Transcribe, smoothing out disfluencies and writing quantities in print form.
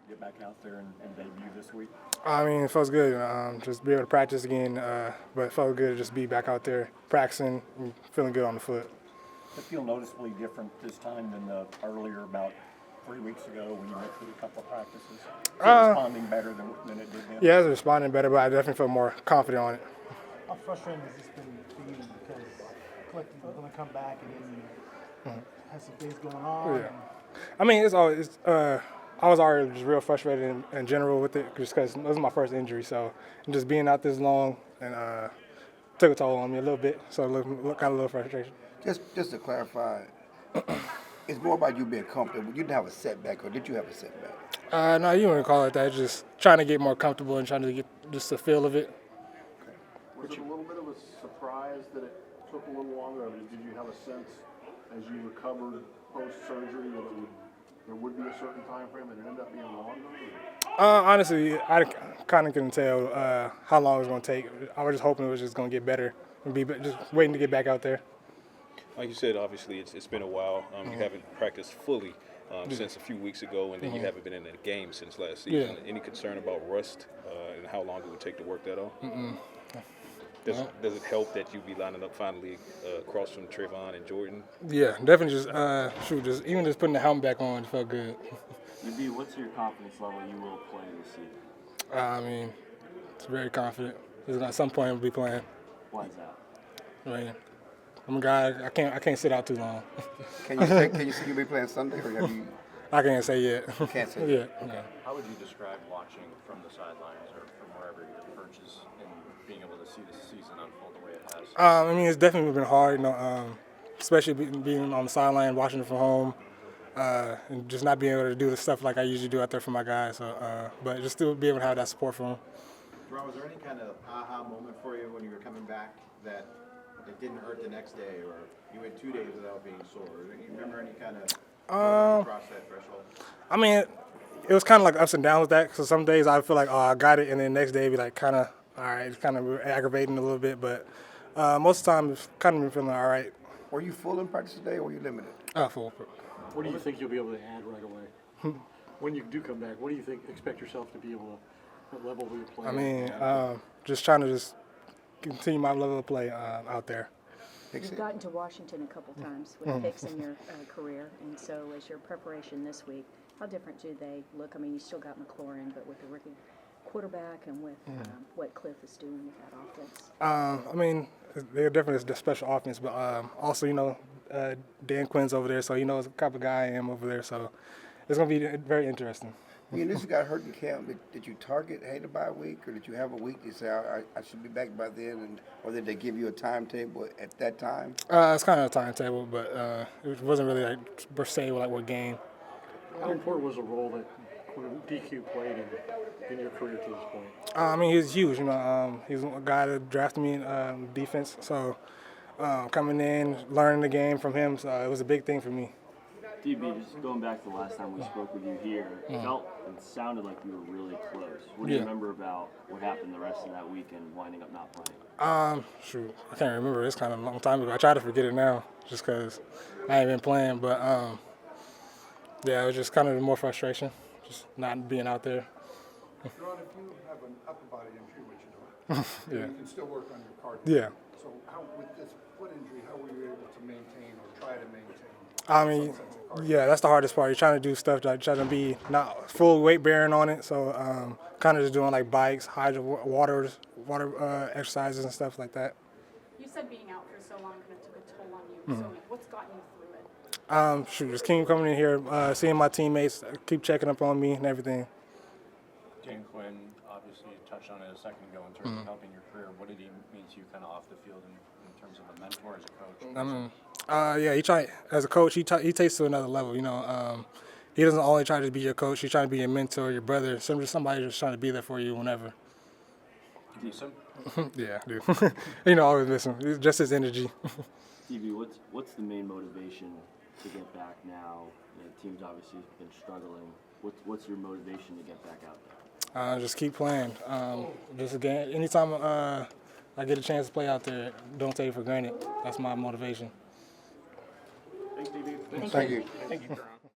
get back out there and debut this week? I mean, it feels good. Just be able to practice again, but it felt good to just be back out there practicing and feeling good on the foot. Does it feel noticeably different this time than the earlier about 3 weeks ago when you went through a couple of practices? Is it responding better than it did then? Yeah, it's responding better, but I definitely feel more confident on it. How frustrating has this been for you? Because Cliff is going to come back and then has some things going on. Yeah. I mean, it's always. I was already just real frustrated in general with it, just because it was my first injury. So just being out this long and took a toll on me a little bit. So kind of a little frustration. Just to clarify, it's more about you being comfortable. You didn't have a setback, or did you have a setback? No, you wouldn't call it that. Just trying to get more comfortable and trying to get just the feel of it. Was it a little bit of a surprise that it took a little longer? I mean, did you have a sense as you recovered post-surgery that there would be a certain time frame and it ended up being longer? Honestly, I kind of couldn't tell how long it was going to take. I was just hoping it was just going to get better and be just waiting to get back out there. Like you said, obviously it's been a while. You haven't practiced fully since a few weeks ago, and then you haven't been in a game since last season. Any concern about rust and how long it would take to work that off? Does it help that you be lining up finally across from Trayvon and Jordan? Yeah, definitely. Just even just putting the helmet back on, it felt good. UB, what's your confidence level you will play this season? I mean, it's very confident. At some point, I'll be playing. Why is that? I mean, I'm a guy. I can't sit out too long. Can you see you be playing Sunday, or have you? I can't say yet. You can't say yet. Okay. How would you describe watching from the sidelines or from wherever your perch is and being able to see the season unfold the way it has? I mean, it's definitely been hard, especially being on the sideline, watching it from home, and just not being able to do the stuff like I usually do out there for my guys. So, but just still be able to have that support from them. DaRon, was there any kind of aha moment for you when you were coming back that it didn't hurt the next day, or you went 2 days without being sore? Do you remember any kind of cross that threshold? I mean, it was kind of like ups and downs with that. So some days I feel like, oh, I got it, and then the next day be like, kind of, all right, it's kind of aggravating a little bit. But most of the time, it's kind of been feeling all right. Were you full in practice today, or were you limited? Full. What do you think you'll be able to add right away? When you do come back, what do you expect yourself to be able to, what level will you play? I mean, just trying to just continue my level of play out there. You've gotten to Washington a couple times with picks in your career, and so as your preparation this week, how different do they look? I mean, you still got McLaurin, but with the rookie quarterback and with what Cliff is doing with that offense. I mean, they're definitely a special offense, but also, Dan Quinn's over there, so he knows the type of guy I am over there, so it's going to be very interesting. You initially got hurt in camp. Did you target, hey, the bye week, or did you have a week to say, I should be back by then, or did they give you a timetable at that time? It's kind of a timetable, but it wasn't really like per se like what game. How important was the role that DQ played in your career to this point? I mean, he was huge. He was a guy that drafted me in defense, so coming in, learning the game from him, so it was a big thing for me. DB, just going back to the last time we spoke with you here, it sounded like you were really close. What do you remember about what happened the rest of that week and winding up not playing? I can't remember. It's kind of a long time ago. I try to forget it now just because I ain't been playing. But, yeah, it was just kind of more frustration, just not being out there. DaRon, if you have an upper body injury, which you don't, you can still work on your cardio. Yeah. So with this foot injury, how were you able to maintain or try to maintain? I mean, yeah, that's the hardest part. You're trying to do stuff like trying to be not full weight bearing on it. So kind of just doing like bikes, water exercises and stuff like that. You said being out for so long kind of took a toll on you. So what's gotten you through it? Just keep coming in here, seeing my teammates, keep checking up on me and everything. Dan Quinn, obviously, you touched on it a second ago in terms of helping your career. What did he mean to you kind of off the field in terms of a mentor as a coach? Yeah, as a coach, he takes to another level. He doesn't only try to be your coach; he's trying to be your mentor, your brother, somebody just trying to be there for you whenever. Do you miss him? Yeah, I do. I always miss him. It's just his energy. Stevie, what's the main motivation to get back now? The team's obviously been struggling. What's your motivation to get back out there? Just keep playing. Just again, anytime I get a chance to play out there, don't take it for granted. That's my motivation. Thanks, DB. Thank you. Thank you, DaRon.